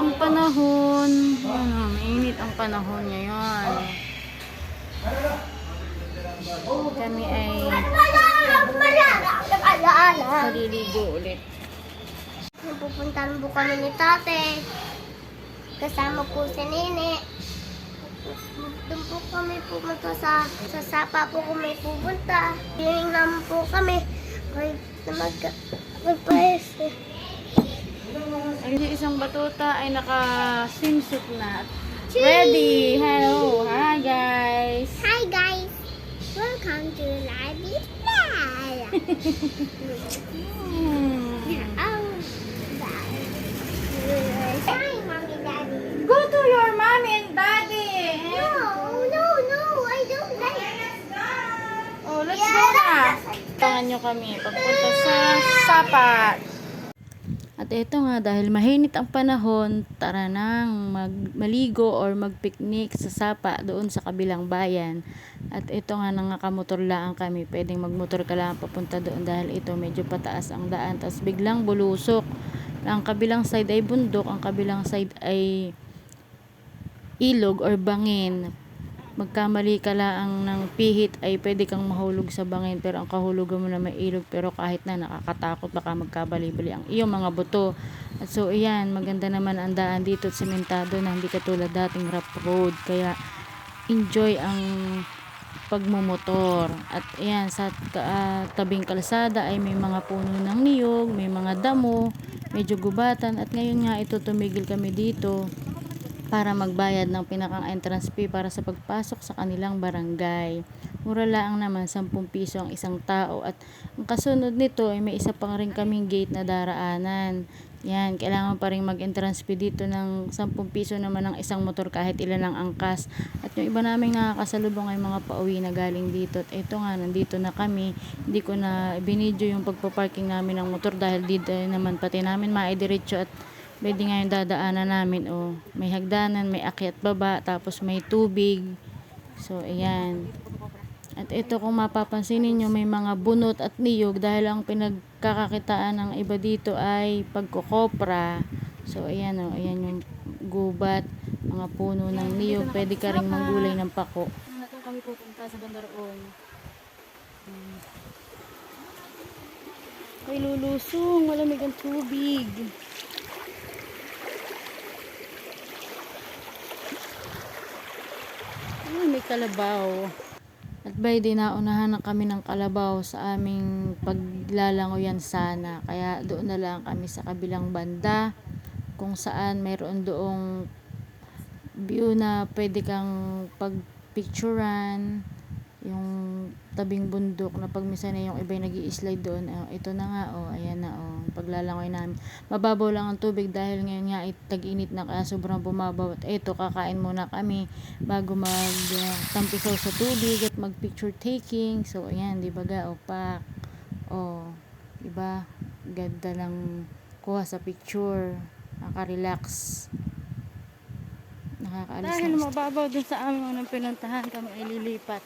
ang panahon. Mainit ang panahon ngayon. Kami ay maliligo ulit. Pupuntahan po kami ni tate. Kasama po si Nene. Doon po kami pumunta sa Sapa po kami pupunta. Hiling naman po kami. Kahit na magpahis. Ang isang batuta ay naka-swimsuit na. Ready! Hello! Hi guys! Hi guys! Welcome to Lady Play! Hi, Mommy, Daddy. Go to your mommy and daddy! No, I don't like. Oh, let's go na! Tangan nyo kami papunta sa Sapa. At ito nga, dahil mahinit ang panahon, tara nang maligo or magpiknik sa Sapa doon sa kabilang bayan. At ito nga, nangakamotor lang kami. Pwedeng magmotor ka lang papunta doon dahil ito medyo pataas ang daan. Tapos biglang bulusok. Ang kabilang side ay bundok, ang kabilang side ay ilog or bangin. Magkamali ka lang ng pihit ay pwede kang mahulog sa bangin, pero ang kahulugan mo na may ilog, pero kahit na nakakatakot, baka magkabali-bali ang iyong mga buto. At so ayan, maganda naman ang daan dito at sementado na hindi katulad dating rough road, kaya enjoy ang pagmumotor. At ayan, sa tabing kalsada ay may mga puno ng niyog, may mga damo, medyo gubatan. At ngayon nga ito, tumigil kami dito para magbayad ng pinakang entrance fee para sa pagpasok sa kanilang barangay. Mura lang naman, 10 piso ang isang tao. At ang kasunod nito ay may isa pa rin kaming gate na daraanan. Yan, kailangan pa rin mag-entrance fee dito ng 10 piso naman ang isang motor kahit ilan ang angkas. At yung iba naming nakakasalubong ay mga pauwi na galing dito. At ito nga, nandito na kami. Hindi ko na binidyo yung pagpaparking namin ng motor dahil dito naman pati namin maidiretso at pwede nga yung dadaanan namin. Oh, may hagdanan, may akyat baba, tapos may tubig. So, ayan. At ito, kung mapapansin niyo, may mga bunot at niyog dahil ang pinagkakakitaan ng iba dito ay pagkokopra. So, ayan o. Ayan yung gubat, mga puno ng niyog. Pwede ka rin manggulay ng pako. Ito kami pupunta sa Bandaroon. Ay, lulusong. Malamig ang tubig. May kalabaw. At by di naunahan na kami ng kalabaw sa aming paglalangoyan sana. Kaya doon na lang kami sa kabilang banda kung saan mayroon doong view na pwede kang pagpicturan, yung tabing bundok na pag minsan na yung iba'y nag-i-slide doon. Ito na nga, ayan na, paglalangoy namin. Mababaw lang ang tubig dahil ngayon nga tag-init na, kaya sobrang bumabaw. At ito, kakain muna kami bago tampisaw sa tubig at mag-picture taking. So ayan, di ba ga, pak. Di ba? Ganda lang kuha sa picture. Nakaka-relax. Nakakaalis dahil mababaw dun sa aming unang pinuntahan, kami ay lilipat.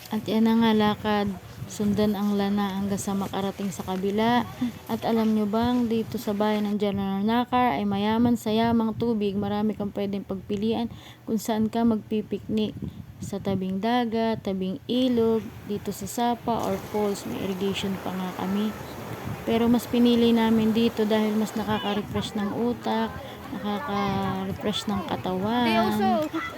At yan na nga, lakad, sundan ang lana hanggang sa makarating sa kabila. At alam nyo bang, dito sa bayan ng General Nakar ay mayaman sa yamang tubig. Marami kang pwedeng pagpilian kung saan ka magpipiknik. Sa tabing dagat, tabing ilog, dito sa Sapa or falls, may irrigation pa nga kami. Pero mas pinili namin dito dahil mas nakaka-refresh ng utak, nakaka-refresh ng katawan,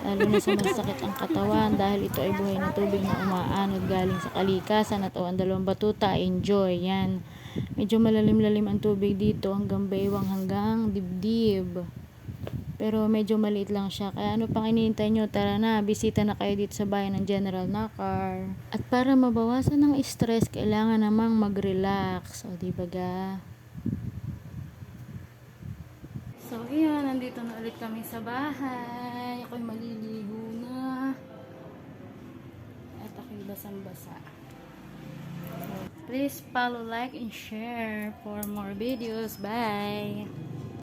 lalo na sa masakit ang katawan dahil ito ay buhay na tubig na umaanod galing sa kalikasan. At ang dalawang batuta, enjoy yan. Medyo malalim-lalim ang tubig dito hanggang baywang, hanggang dibdib, pero medyo maliit lang siya. Kaya ano pang iniintay nyo? Tara na, bisita na kayo dito sa bayan ng General Nakar. At para mabawasan ng stress, kailangan namang mag-relax. O di ba ga? So, yun, nandito na ulit kami sa bahay. Ako'y maliligo na. At ako'y basang-basa. So, please follow, like, and share for more videos. Bye!